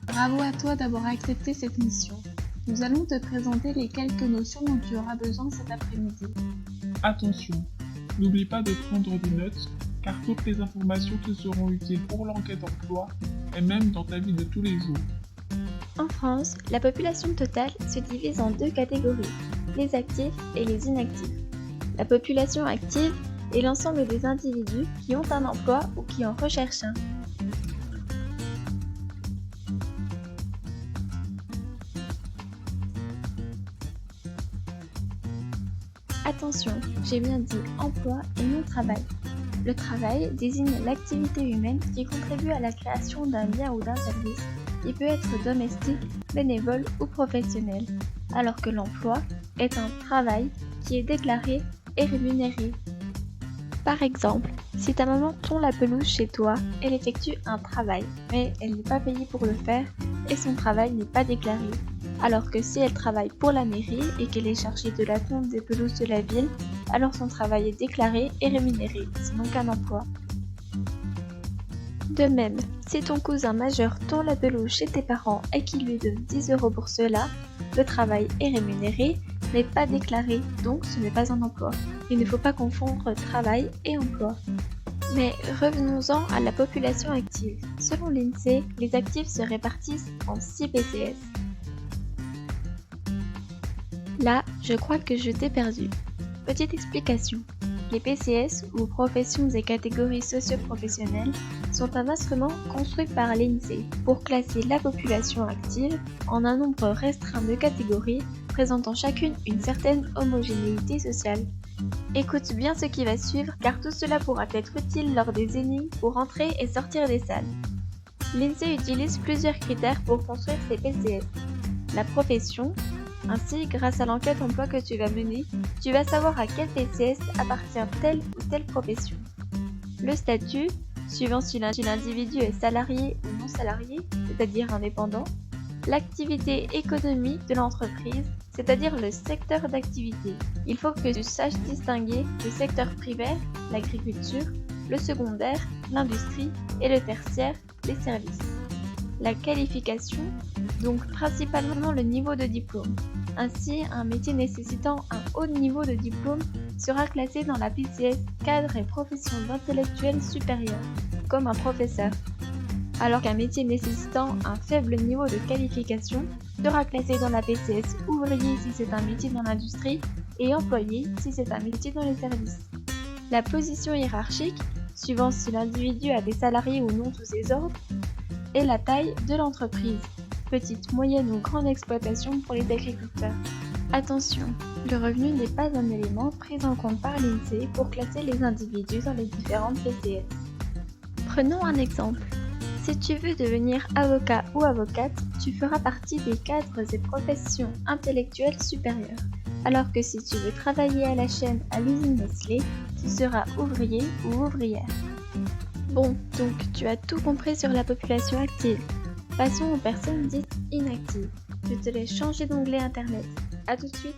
Bravo à toi d'avoir accepté cette mission. Nous allons te présenter les quelques notions dont tu auras besoin cet après-midi. Attention, n'oublie pas de prendre des notes, car toutes les informations te seront utiles pour l'enquête d'emploi et même dans ta vie de tous les jours. En France, la population totale se divise en deux catégories, les actifs et les inactifs. La population active est l'ensemble des individus qui ont un emploi ou qui en recherchent un. Attention, j'ai bien dit emploi et non travail. Le travail désigne l'activité humaine qui contribue à la création d'un bien ou d'un service, qui peut être domestique, bénévole ou professionnel, alors que l'emploi est un travail qui est déclaré et rémunéré. Par exemple, si ta maman tond la pelouse chez toi, elle effectue un travail, mais elle n'est pas payée pour le faire et son travail n'est pas déclaré. Alors que si elle travaille pour la mairie et qu'elle est chargée de la tonte des pelouses de la ville, alors son travail est déclaré et rémunéré, c'est donc un emploi. De même, si ton cousin majeur tond la pelouse chez tes parents et qu'il lui donne 10 € pour cela, le travail est rémunéré, mais pas déclaré, donc ce n'est pas un emploi. Il ne faut pas confondre travail et emploi. Mais revenons-en à la population active. Selon l'INSEE, les actifs se répartissent en 6 PCS. Là, je crois que je t'ai perdu. Petite explication. Les PCS, ou professions et catégories socio-professionnelles, sont un instrument construit par l'INSEE pour classer la population active en un nombre restreint de catégories présentant chacune une certaine homogénéité sociale. Écoute bien ce qui va suivre car tout cela pourra être utile lors des énigmes pour entrer et sortir des salles. L'INSEE utilise plusieurs critères pour construire ces PCS. La profession. Ainsi, grâce à l'enquête emploi que tu vas mener, tu vas savoir à quel PCS appartient telle ou telle profession. Le statut, suivant si l'individu est salarié ou non salarié, c'est-à-dire indépendant. L'activité économique de l'entreprise, c'est-à-dire le secteur d'activité. Il faut que tu saches distinguer le secteur primaire, l'agriculture, le secondaire, l'industrie et le tertiaire, les services. La qualification, donc principalement le niveau de diplôme. Ainsi, un métier nécessitant un haut niveau de diplôme sera classé dans la PCS cadre et profession d'intellectuel supérieur, comme un professeur, alors qu'un métier nécessitant un faible niveau de qualification sera classé dans la PCS ouvrier si c'est un métier dans l'industrie et employé si c'est un métier dans les services. La position hiérarchique, suivant si l'individu a des salariés ou non sous ses ordres, et la taille de l'entreprise, petite, moyenne ou grande exploitation pour les agriculteurs. Attention, le revenu n'est pas un élément pris en compte par l'INSEE pour classer les individus dans les différentes PCS. Prenons un exemple. Si tu veux devenir avocat ou avocate, tu feras partie des cadres et professions intellectuelles supérieures, alors que si tu veux travailler à la chaîne à l'usine Nestlé, tu seras ouvrier ou ouvrière. Bon, donc tu as tout compris sur la population active. Passons aux personnes dites inactives. Je te laisse changer d'onglet internet. A tout de suite.